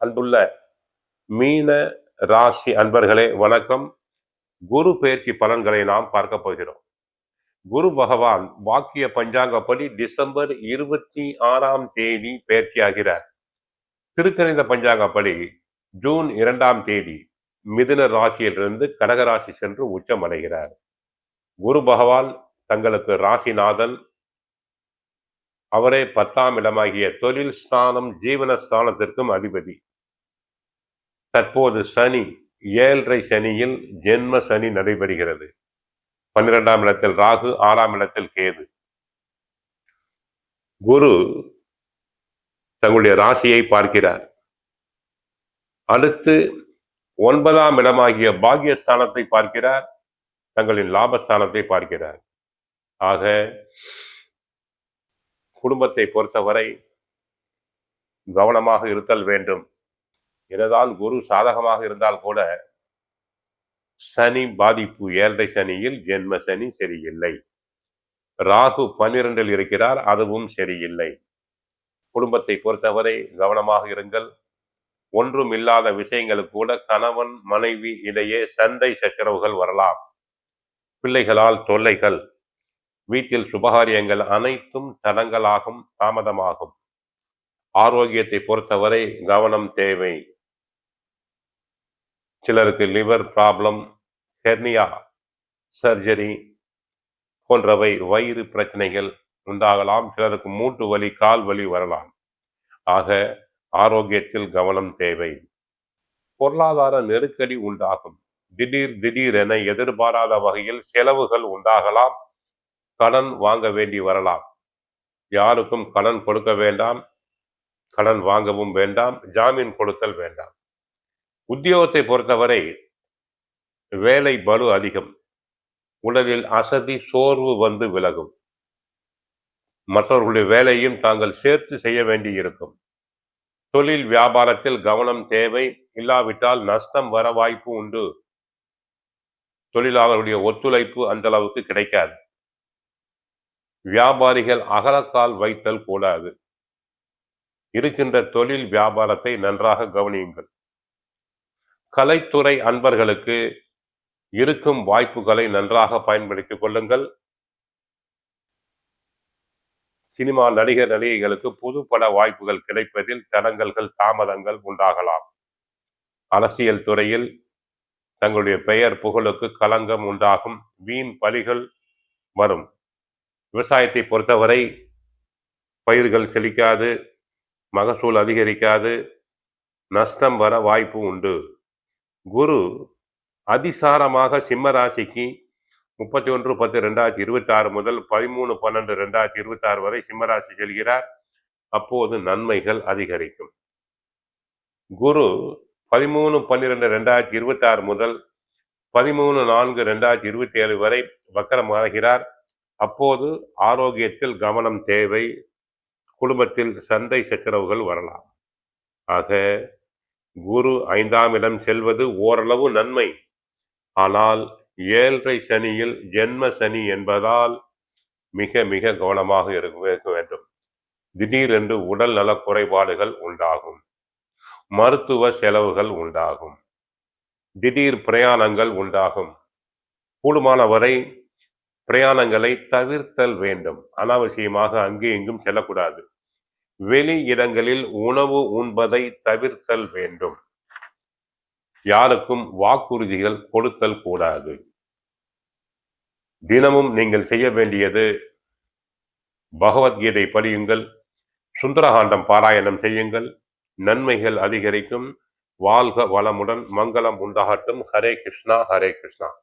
அன்புள்ள மீன ராசி அன்பர்களே வணக்கம். குரு பெயர்ச்சி பலன்களை நாம் பார்க்க போகிறோம். குரு பகவான் வாக்கிய பஞ்சாங்கப்படி டிசம்பர் 26ஆம் தேதி பெயர்ச்சியாகிறார். திருக்கணித பஞ்சாங்கப்படி ஜூன் 2ஆம் தேதி மிதுன ராசியிலிருந்து கடகராசி சென்று உச்சமடைகிறார். குரு பகவான் தங்களுக்கு ராசிநாதன். அவரே 10ஆம் இடமாகிய தொழில் ஸ்தானம் ஜீவன ஸ்தானத்திற்கும் அதிபதி. தற்போது சனி 7.5 சனியில் ஜென்ம சனி நடைபெறுகிறது. 12ஆம் இடத்தில் ராகு, 6ஆம் இடத்தில் கேது. குரு தங்களுடைய ராசியை பார்க்கிறார். அடுத்து 9ஆம் இடமாகிய பாக்கியஸ்தானத்தை பார்க்கிறார். தங்களின் லாபஸ்தானத்தை பார்க்கிறார். ஆக குடும்பத்தை பொறுத்தவரை கவனமாக இருத்தல் வேண்டும். என்னதான் குரு சாதகமாக இருந்தால் கூட சனி பாதிப்பு. 7.5 சனியில் ஜென்ம சனி சரியில்லை. ராகு 12இல் இருக்கிறார், அதுவும் சரியில்லை. குடும்பத்தை பொறுத்தவரை கவனமாக இருங்கள். ஒன்றும் இல்லாத விஷயங்களுக்கு கூட கணவன் மனைவி இடையே சண்டை சச்சரவுகள் வரலாம். பிள்ளைகளால் தொல்லைகள். வீட்டில் சுபகாரியங்கள் அனைத்தும் தடங்கலாகும், தாமதமாகும். ஆரோக்கியத்தை பொறுத்தவரை கவனம் தேவை. சிலருக்கு லிவர் ப்ராப்ளம், ஹெர்னியா சர்ஜரி போன்றவை, வயிறு பிரச்சனைகள் உண்டாகலாம். சிலருக்கு மூட்டு வலி, கால் வலி வரலாம். ஆக ஆரோக்கியத்தில் கவனம் தேவை. பொருளாதார நெருக்கடி உண்டாகும். திடீரென எதிர்பாராத வகையில் செலவுகள் உண்டாகலாம். கடன் வாங்க வேண்டி வரலாம். யாருக்கும் கடன் கொடுக்க வேண்டாம், கடன் வாங்கவும் வேண்டாம், ஜாமீன் கொடுத்தல் வேண்டாம். உத்தியோகத்தை பொறுத்தவரை வேலை பளு அதிகம். உடலில் அசதி, சோர்வு வந்து விலகும். மற்றவர்களுடைய வேலையும் தாங்கள் சேர்த்து செய்ய வேண்டி இருக்கும். தொழில் வியாபாரத்தில் கவனம் தேவை. இல்லாவிட்டால் நஷ்டம் வர வாய்ப்பு உண்டு. தொழிலாளர்களுடைய ஒத்துழைப்பு அந்த அளவுக்கு கிடைக்காது. வியாபாரிகள் அகலக்கால் வைத்தல் கூடாது. இருக்கின்ற தொழில் வியாபாரத்தை நன்றாக கவனியுங்கள். கலைத்துறை அன்பர்களுக்கு இருக்கும் வாய்ப்புகளை நன்றாக பயன்படுத்திக் கொள்ளுங்கள். சினிமா நடிகர் நடிகைகளுக்கு புதுப்பட வாய்ப்புகள் கிடைப்பதில் தடங்கல்கள், தாமதங்கள் உண்டாகலாம். அரசியல் துறையில் தங்களுடைய பெயர் புகழுக்கு களங்கம் உண்டாகும். வீண் பலிகள் வரும். விவசாயத்தை பொறுத்தவரை பயிர்கள் செழிக்காது, மகசூல் அதிகரிக்காது, நஷ்டம் வர வாய்ப்பு உண்டு. குரு அதிசாரமாக சிம்ம ராசிக்கு 31/10/2026 முதல் 13/12/2026 வரை சிம்மராசி செல்கிறார். அப்போது நன்மைகள் அதிகரிக்கும். குரு 13/12/2026 முதல் 13/4/2027 வரை வக்கரமாகிறார். அப்போது ஆரோக்கியத்தில் கவனம் தேவை. குடும்பத்தில் சண்டை சச்சரவுகள் வரலாம். ஆக குரு 5ஆம் இடம் செல்வது ஓரளவு நன்மை. ஆனால் 7.5 சனியில் ஜென்ம சனி என்பதால் மிக மிக கவனமாக இருக்க வேண்டும். திடீரென்று உடல் நல குறைபாடுகள் உண்டாகும். மருத்துவ செலவுகள் உண்டாகும். திடீர் பிரயாணங்கள் உண்டாகும். கூடுமானவரை பிரயாணங்களை தவிர்த்தல் வேண்டும். அனாவசியமாக அங்கே இங்கும் செல்லக்கூடாது. வெளி இடங்களில் உணவு உண்பதை தவிர்த்தல் வேண்டும். யாருக்கும் வாக்குறுதிகள் கொடுத்தல் கூடாது. தினமும் நீங்கள் செய்ய வேண்டியது பகவத்கீதை படியுங்கள், சுந்தரகாண்டம் பாராயணம் செய்யுங்கள். நன்மைகள் அதிகரிக்கும். வாழ்க வளமுடன், மங்களம் உண்டாகட்டும். ஹரே கிருஷ்ணா, ஹரே கிருஷ்ணா.